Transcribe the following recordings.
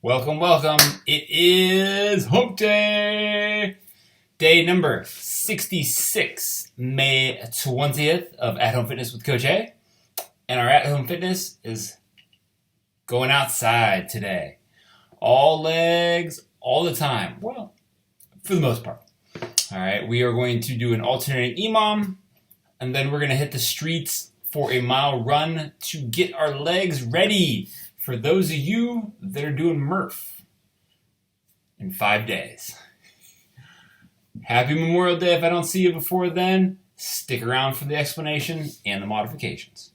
Welcome, welcome. It is hump day. Day number 66, May 20th of At Home Fitness with Coach A. And our At Home Fitness is going outside today. All legs, all the time. Well, for the most part. All right, we are going to do an alternating EMOM, and then we're going to hit the streets for a mile run to get our legs ready for those of you that are doing Murph in 5 days. Happy Memorial Day. If I don't see you before then, stick around for the explanation and the modifications.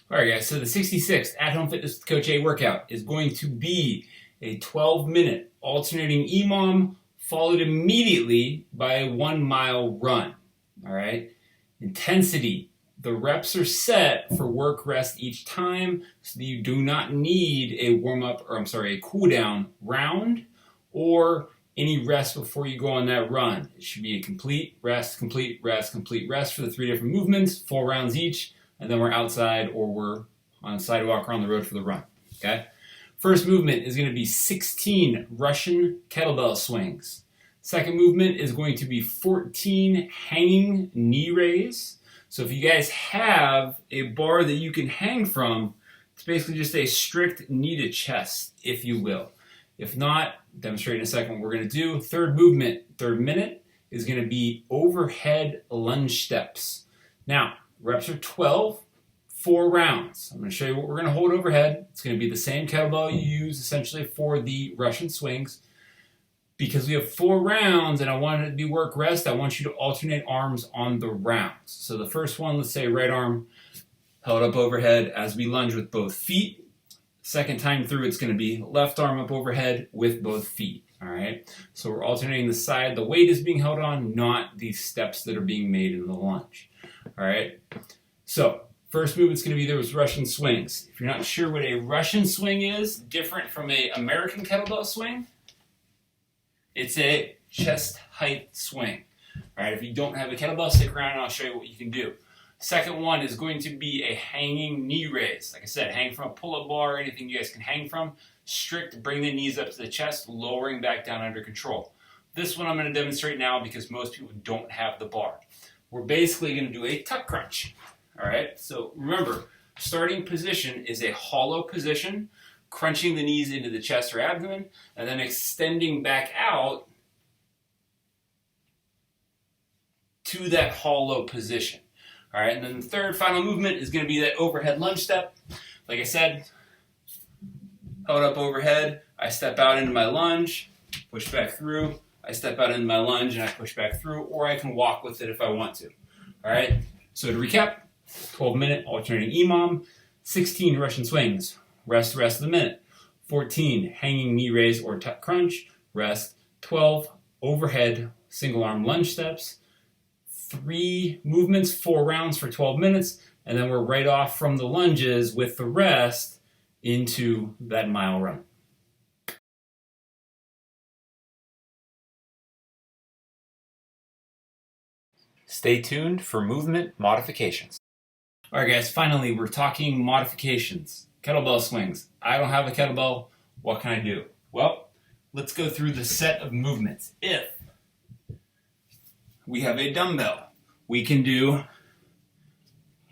All right, guys, so the 66th At Home Fitness with Coach A workout is going to be a 12-minute alternating EMOM followed immediately by a 1 mile run. All right, intensity. The reps are set for work rest each time, so that you do not need a a cool down round or any rest before you go on that run. It should be a complete rest, complete rest, complete rest for the 3 different movements, 4 rounds each, and then we're outside or we're on a sidewalk or on the road for the run. Okay. First movement is going to be 16 Russian kettlebell swings. Second movement is going to be 14 hanging knee raise. So if you guys have a bar that you can hang from, it's basically just a strict knee to chest, if you will. If not, demonstrate in a second what we're going to do. Third movement, third minute, is going to be overhead lunge steps. Now, reps are 12, 4 rounds. I'm going to show you what we're going to hold overhead. It's going to be the same kettlebell you use essentially for the Russian swings. Because we have 4 rounds and I want it to be work rest, I want you to alternate arms on the rounds. So the first one, let's say right arm held up overhead as we lunge with both feet. Second time through, it's going to be left arm up overhead with both feet. All right. So we're alternating the side the weight is being held on, not the steps that are being made in the lunge. All right. So first movement's going to be those Russian swings. If you're not sure what a Russian swing is, different from an American kettlebell swing, it's a chest height swing. All right, if you don't have a kettlebell, stick around and I'll show you what you can do. Second one is going to be a hanging knee raise. Like I said, hang from a pull-up bar or anything you guys can hang from. Strict, bring the knees up to the chest, lowering back down under control. This one I'm going to demonstrate now because most people don't have the bar. We're basically going to do a tuck crunch. All right, so remember, starting position is a hollow position, crunching the knees into the chest or abdomen, and then extending back out to that hollow position. All right, and then the third final movement is going to be that overhead lunge step. Like I said, held up overhead, I step out into my lunge, push back through, I step out into my lunge and I push back through, or I can walk with it if I want to. All right, so to recap, 12-minute alternating EMOM, 16 Russian swings, rest the rest of the minute, 14 hanging knee raise or tuck crunch, rest, 12 overhead single arm lunge steps, 3 movements, 4 rounds for 12 minutes, and then we're right off from the lunges with the rest into that mile run. Stay tuned for movement modifications. All right, guys, finally, we're talking modifications. Kettlebell swings. I don't have a kettlebell. What can I do? Well, let's go through the set of movements. If we have a dumbbell, we can do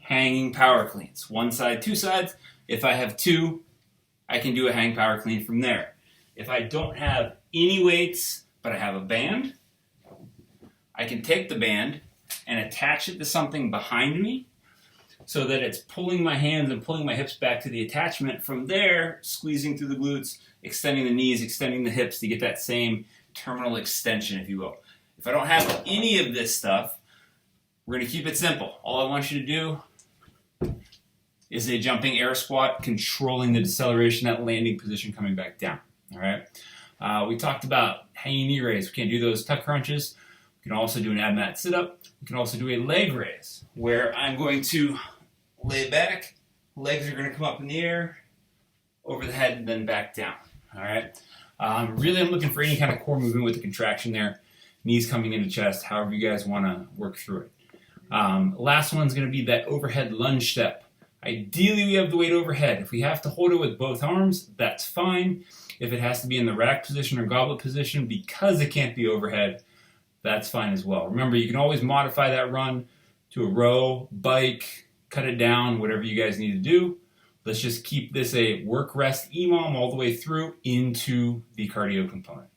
hanging power cleans. 1 side, 2 sides. If I have 2, I can do a hang power clean from there. If I don't have any weights, but I have a band, I can take the band and attach it to something behind me so that it's pulling my hands and pulling my hips back to the attachment. From there, squeezing through the glutes, extending the knees, extending the hips to get that same terminal extension, if you will. If I don't have any of this stuff, we're going to keep it simple. All I want you to do is a jumping air squat, controlling the deceleration, that landing position coming back down. All right. We talked about hanging knee raise. We can't do those tuck crunches. We can also do an ab mat sit-up. We can also do a leg raise, where I'm going to lay back, legs are going to come up in the air, over the head, and then back down. All right. Really, I'm looking for any kind of core movement with the contraction there. knees coming into chest, however you guys want to work through it. Last one's going to be that overhead lunge step. Ideally, we have the weight overhead. If we have to hold it with both arms, that's fine. If it has to be in the rack position or goblet position because it can't be overhead, that's fine as well. Remember, you can always modify that run to a row, bike, cut it down, whatever you guys need to do. Let's just keep this a work rest EMOM all the way through into the cardio component.